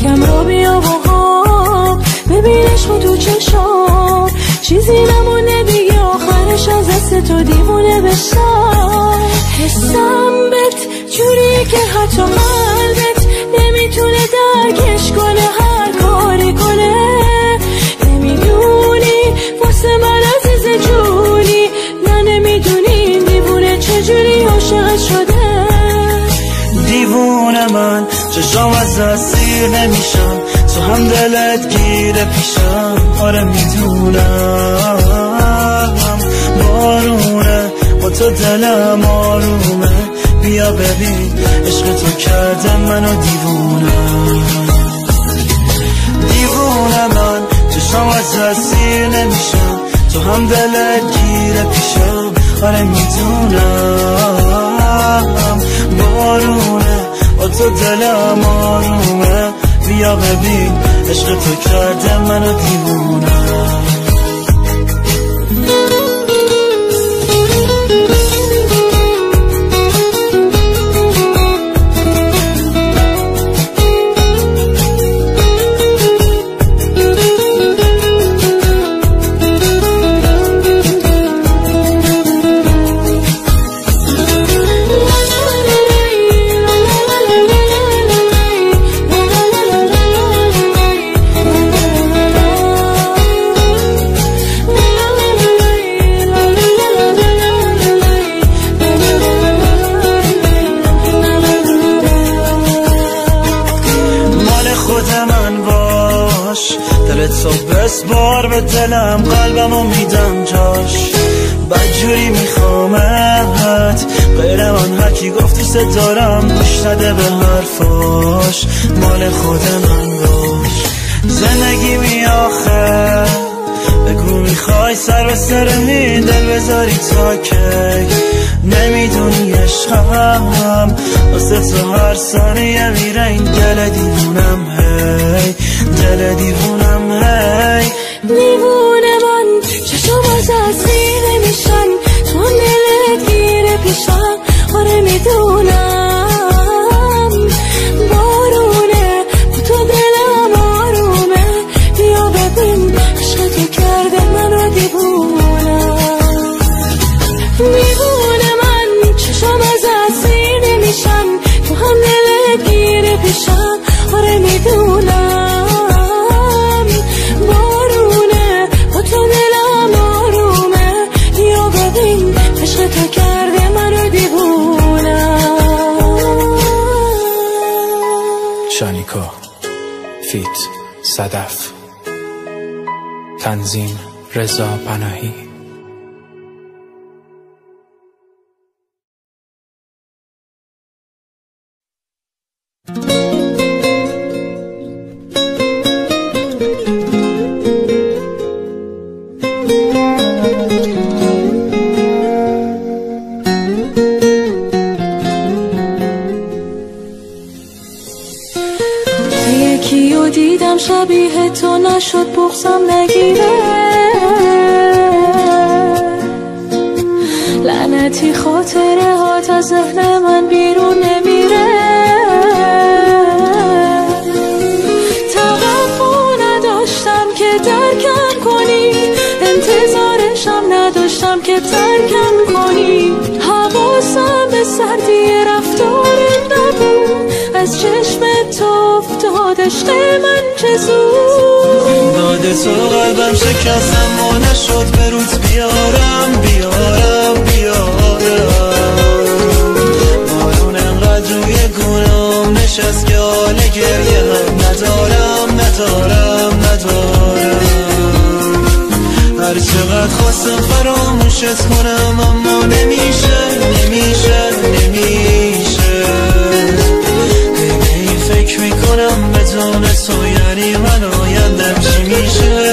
یکم را بیا با هم ببین عشق تو چشام چیزی نمونه دیگه آخرش از دست تو دیوونه بشم حسم بهت جوری که حتی قلبت نمیتونه درکش کنه هر کاری کنه نمیدونی واسه من عزیز جونی نه نمیدونی دیوونه چجوری عاشقت شده دیوونه من چشام از دست سیر نمیشم تو هم دلت گیره پیشم آره میدونم بارونه با تو دلم آرومه بیا ببین عشق تو کرده منو دیوونه دیوونه من چشام از دست سیر نمیشم تو هم دلت گیره پیشم آره میدونم بارونه با تو دلم آرومه بیا ببین عشق تو کرده منو دیوونه بار به دلم قلبمو میدم جاش بدجوری میخوامت غیر من هرکی گفت دوست دارم گوش نده به حرفاش مال خود من باش زندگی می آخه بگو میخوای سر به سر این دل بذاری تا که نمیدونی عشقم واسه تو هر ثانیه میره این دل دیوونم هی دل دیوونم هی دیوونه من چشم از دستی نمیشن تو دلت گیره پیشم آره میدونم بارونه با تو دلم آرومه بیا ببین عشق تو کرده منو دیوونم دیوونه من چشم از دستی نمیشن تو هم دلت گیره پیشم آره میدونم شانیکا فیت صدف تنظیم رضا پناهی یکیو دیدم شبیه تو نشد بغضم نگیره لعنتی خاطره هات از ذهن من بیرون نمیره توقع نداشتم که درکم کنی انتظارشم نداشتم که ترکم کنی حواسم به سردی رفتارت نبود از چشم تو افتاد عشق من چه زود داده تو قلبم شکستم و نشد به روز بیارم بارون انقدر روی گونام نشست که حال گریه هم ندارم هر چقدر خواستم فراموشت کنم اما نمیشه فکر میکنم بدون تو یعنی من آیندم چی میشه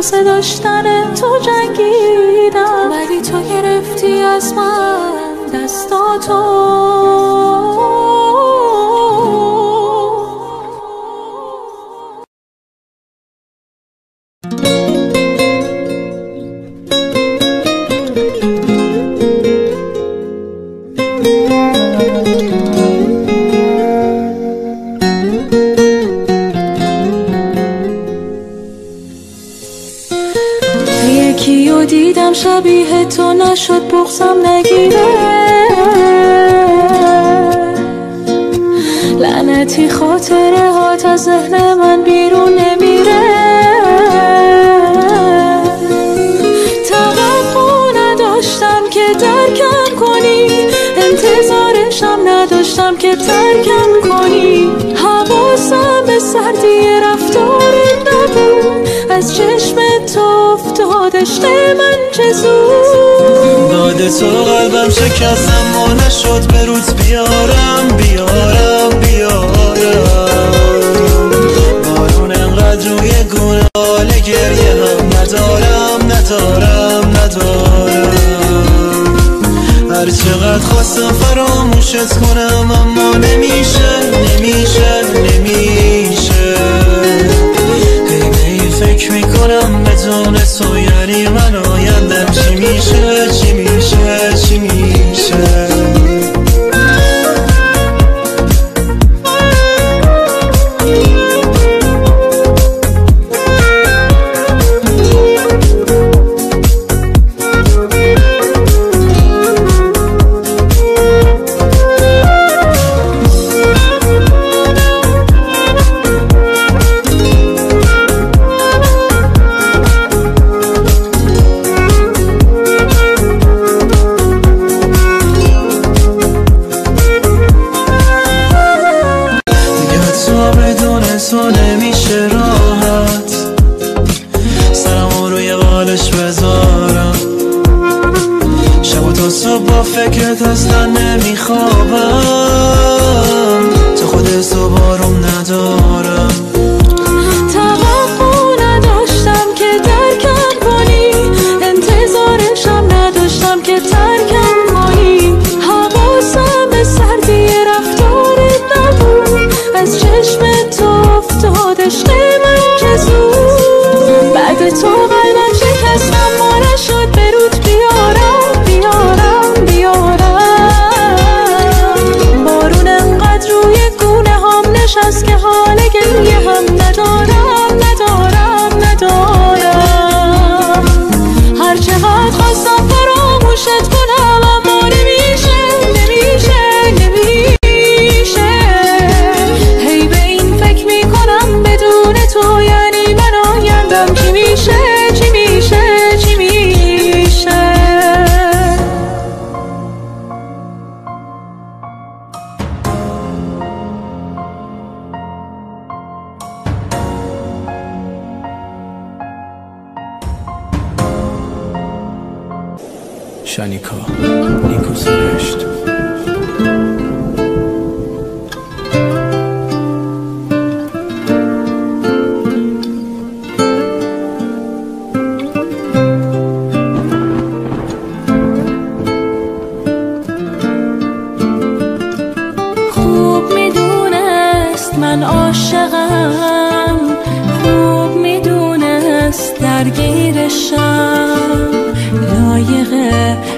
واسه داشتن تو جنگیدم، ولی تو گرفتی از من دستاتو. یکیو دیدم شبیه تو نشد بغضم نگیره، لعنتی خاطره هات از ذهن من بیرون نمیره. توقع نداشتم که درکم کنی، انتظارشم نداشتم که ترکم کنی. حواسم به سردی رفتارت نبود، از چشم تو افتاد عشق من چه زود. داد تو قلبم شکستم و نشد به روز بیارم بیارم بیارم. بارون انقدر روی گونه حال گریه هم ندارم ندارم ندارم. هر چقدر خواستم فراموشت کنم اما نمیشه نمیشه نمیشه. فکر میکنم بدون تو یعنی من آیندم چی میشه چی میشه چی میشه. تو نمیشه راحت سرمو روی قالش بذارم، شب و تا صبح با فکرت اصلا نمیخوابم. تو خودت تو باروم ندارم. توقع نداشتم که درکم کنی، انتظارشم نداشتم که ترکم کنی. حواسم به سردی رفتارت نبود، از چشم تو افتاد عشق من که زود. بعد تو قلبم شکستم و نشد به رود بیارم بیارم بیارم. بارون انقدر روی گونه هم نشست که حال گریه هم ندارم. شانیکا نیکو سرشت. خوب میدونست من عاشقم، خوب میدونست درگیرشم، لایق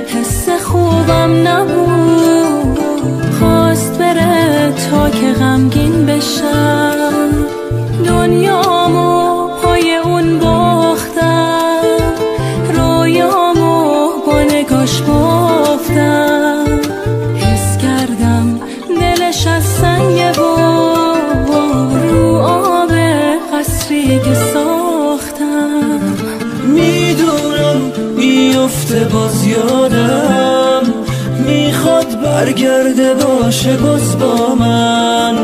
حس خوبم نبود، خواست بره تا که غمگین بشم، دنیامو پای اون باختم، رویامو با نگاش بافتم، حس کردم دلش از سنگه و رو آب قصری که ساختم. میدونم میفته باز یادم، میخواد برگرده باشه باز با من،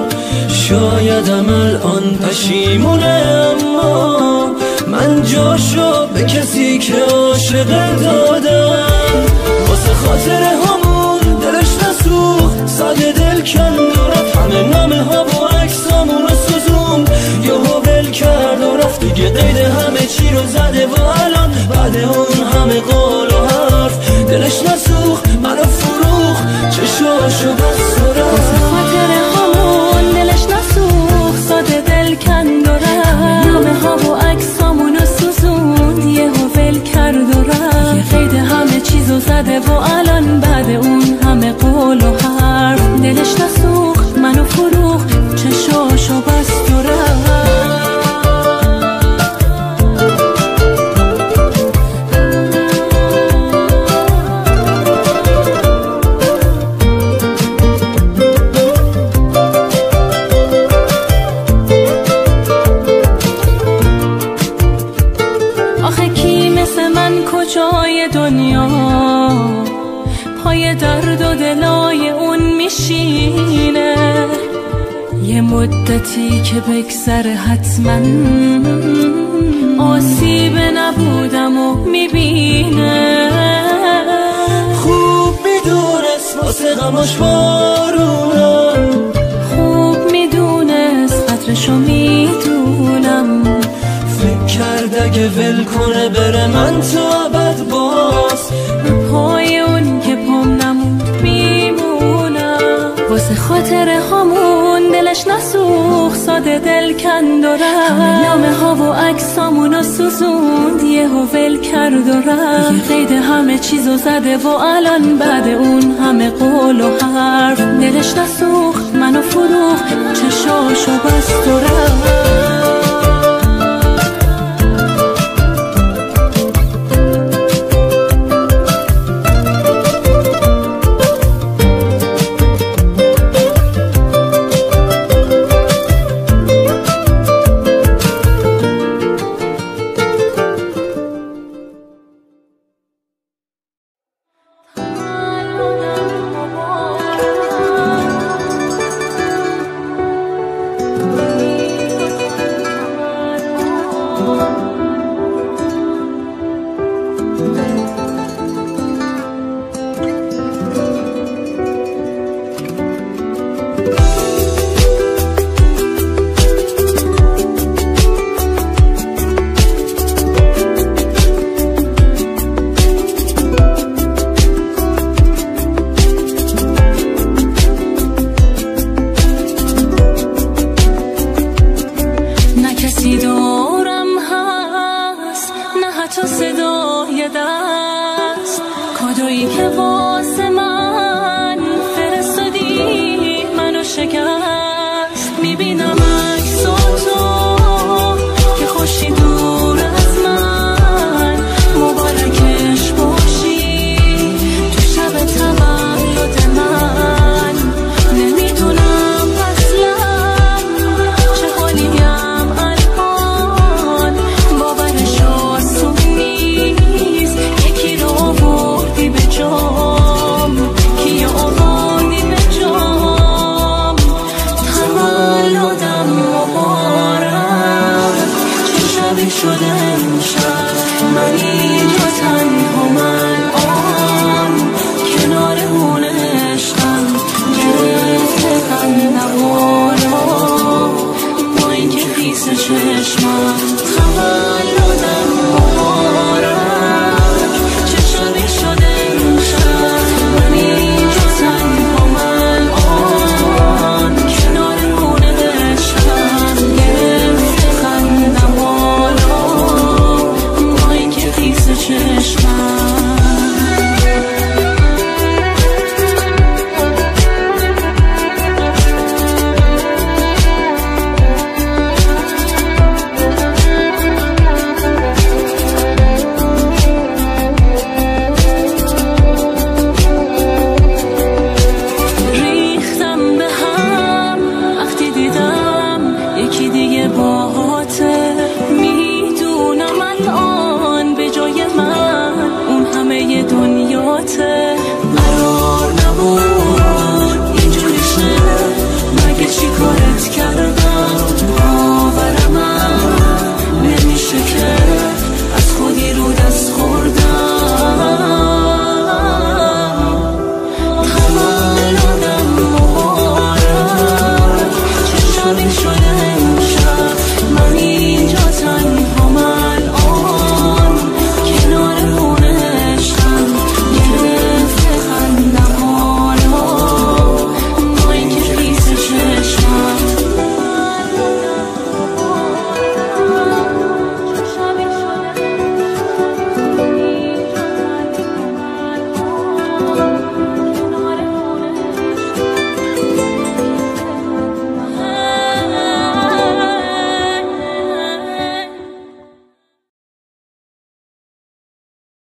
شایدم الان پشیمونه اما من جاشو به کسی که عاشق دادم. واسه خاطر همون دلش نسوخت، ساده دل کن دارد، همه نامه ها و عکسامون رو سوزون، یهو ول کرد و رفت دیگه قید همه چی رو زده و الان بعد اون همه قول و حرف دلش نسوخت، منو فروخت، چشاشو بست و رفت. واسه خاطر همون دلش نسوخت، ساده دل کند و رفت، نامه ها و عکسامون رو سوزوند، یهو ول کرد و رفت، یه قید همه چیزو زده و الان بعد اون همه قول و حرف دلش نسوخت، منو فروخت، چشاشو بست و رفت. آخه کی مثل من کجای دنیا پای درد و دلای اون میشینه، یه مدتی که بگذره حتما آسیب نبودم و میبینه. خوب میدونست واسه غماش بارونم، خوب میدونست قدرشو میدونم، فکر کرد اگه ول کنه بره من تو ابد باز پای اون که پام نموند میمونم. واسه خاطر همون دلش نسوخت، ساده دل کند و رفت، نامه ها و عکسامونو سوزوند، یهو ول کرد و رفت، یه قید همه چیزو زده و الان بعد اون همه قول و حرف دلش نسوخت، منو فروخت، چشاشو بست و رفت. نگاهاته. میدونم الان به جای من اون همه دنیاته. قرار نبود اینجوری شه، مگه چی کارت کردم؟ باورم نمیشه که از خودی رو دست خوردم. تولدم مبارک، چه شبی شده امشب، من اینجا تنها